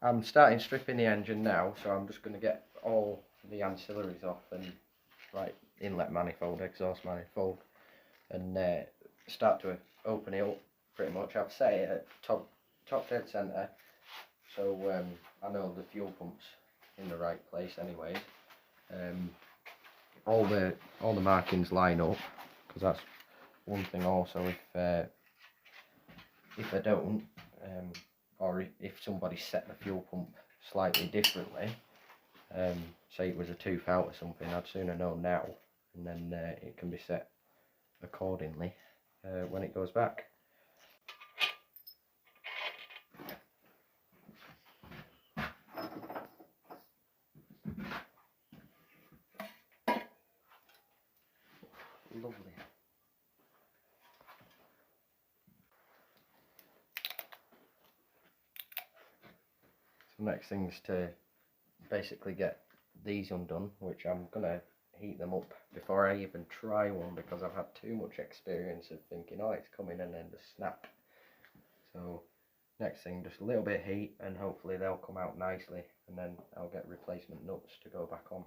I'm starting stripping the engine now, so I'm just going to get all the ancillaries off and like inlet manifold, exhaust manifold, and start to open it up pretty much. I've set it at top dead centre, so I know the fuel pump's in the right place anyway. All the markings line up, because that's one thing also. If I don't, or if somebody set the fuel pump slightly differently, say it was a tooth out or something, I'd sooner know now, and then it can be set accordingly when it goes back. Lovely. So next thing is to basically get these undone, which I'm gonna heat them up before I even try one, because I've had too much experience of thinking, oh, it's coming and then just snap. So next thing, just a little bit of heat, and hopefully they'll come out nicely, and then I'll get replacement nuts to go back on.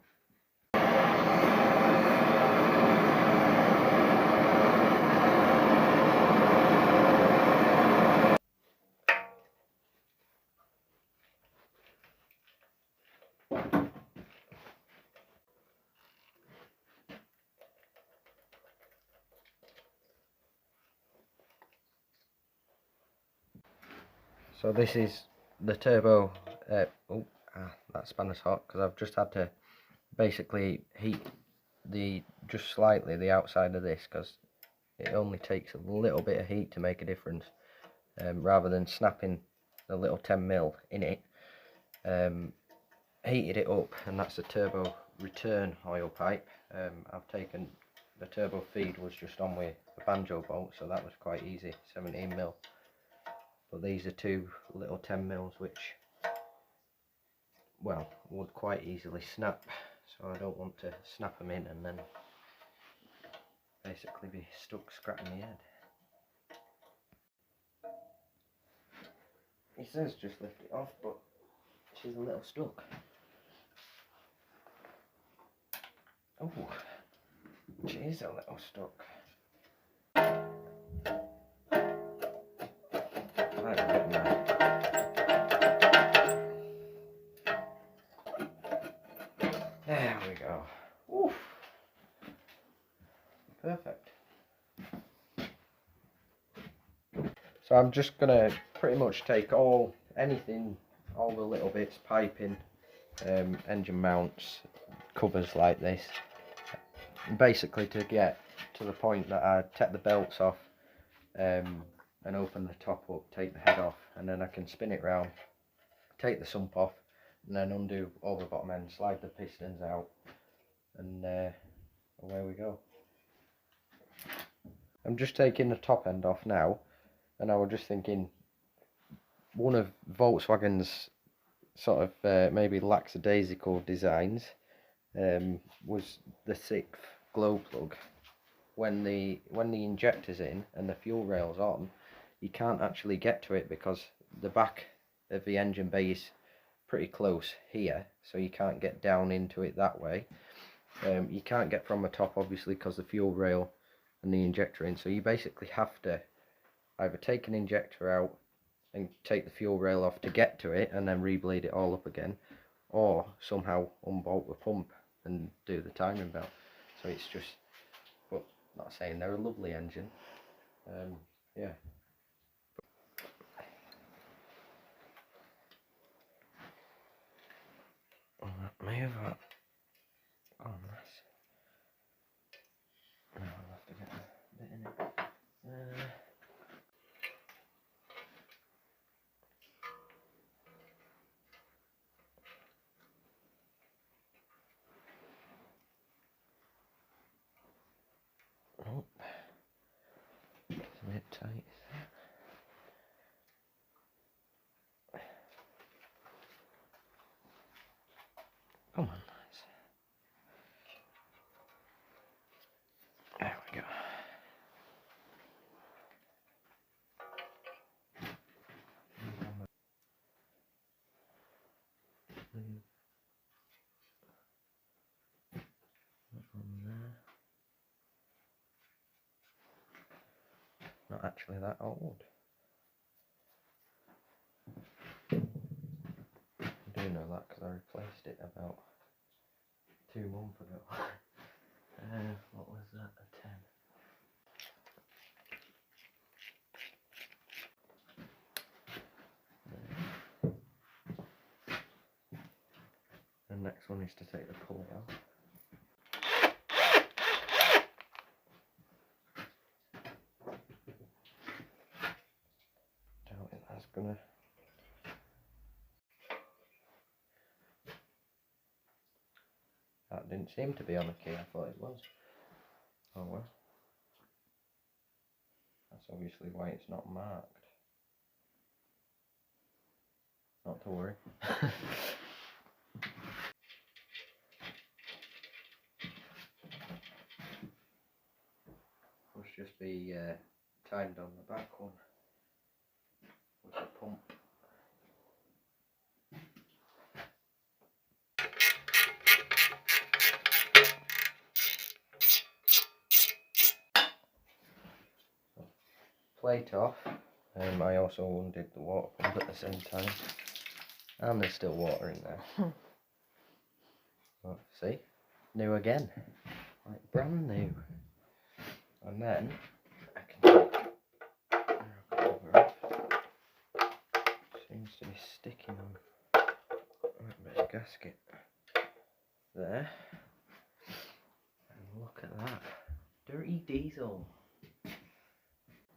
So this is the turbo, that spanner's hot because I've just had to basically heat just slightly the outside of this, because it only takes a little bit of heat to make a difference, rather than snapping the little 10mm in it. Heated it up, and that's the turbo return oil pipe. I've taken the turbo feed was just on with a banjo bolt, so that was quite easy, 17mm. But these are two little 10mm which, well, would quite easily snap, so I don't want to snap them in and then basically be stuck scratching my head. He says just lift it off, but she's a little stuck. Oh, she is a little stuck. There we go. Oof. Perfect. So I'm just gonna pretty much take all the little bits, piping, engine mounts, covers like this, basically to get to the point that I take the belts off, and open the top up, take the head off, and then I can spin it round, take the sump off, and then undo all the bottom end, slide the pistons out, and away we go. I'm just taking the top end off now, and I was just thinking, one of Volkswagen's sort of maybe lackadaisical designs was the 6th glow plug. When the injector's in and the fuel rail's on, you can't actually get to it because the back of the engine bay is pretty close here, so you can't get down into it that way. You can't get from the top, obviously, because the fuel rail and the injector in, so you basically have to either take an injector out and take the fuel rail off to get to it and then reblade it all up again, or somehow unbolt the pump and do the timing belt. So it's just, but not saying they're a lovely engine. Yeah. Oh, that may have gone this. No, I'll have to get a bit in it. Oh, it's a bit tight. Come on, lads. There we go. leave that on there. Not actually that old. I do know that because I replaced it about 2 months ago. What was that? A 10. The next one is to take the pulley off. Doubt it, that's gonna. That didn't seem to be on a key, I thought it was. Oh well. That's obviously why it's not marked. Not to worry. Must just be timed on the back one with the pump. Plate off. I also undid the water pump at the same time, and there's still water in there. Oh, see, new again, like brand new. And then I can take the cover off. Seems to be sticking on a bit of gasket there. And look at that, dirty diesel.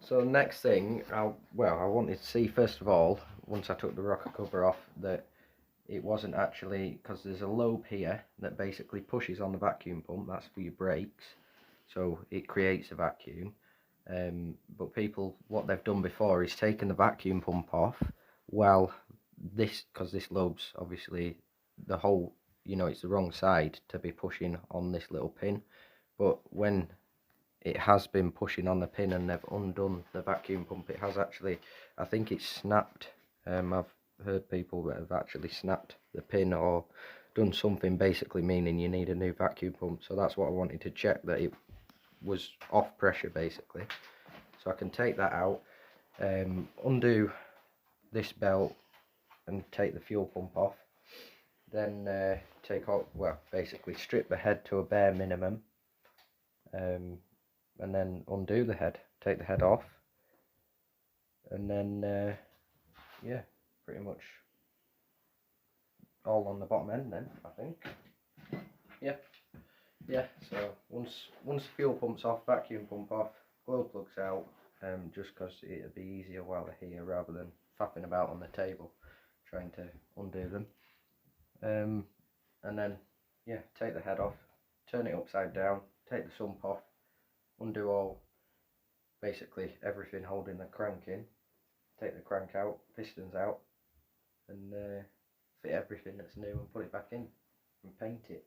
So next thing, I wanted to see first of all, once I took the rocker cover off, that it wasn't actually, because there's a lobe here that basically pushes on the vacuum pump, that's for your brakes, so it creates a vacuum. But people, what they've done before is taken the vacuum pump off, well, because this lobe's obviously the whole, it's the wrong side to be pushing on this little pin, but when it has been pushing on the pin and they've undone the vacuum pump, it has actually, I think it's snapped. I've heard people that have actually snapped the pin or done something, basically meaning you need a new vacuum pump. So that's what I wanted to check, that it was off pressure basically. So I can take that out, undo this belt and take the fuel pump off, then take off, basically strip the head to a bare minimum, and then undo the head, take the head off, and then yeah, pretty much all on the bottom end then, I think. Yeah, so once the fuel pump's off, vacuum pump off, glow plugs out, just because it'd be easier while they're here rather than faffing about on the table trying to undo them. And then yeah, take the head off, turn it upside down, take the sump off, undo all, basically everything holding the crank in, take the crank out, pistons out, and fit everything that's new and put it back in and paint it.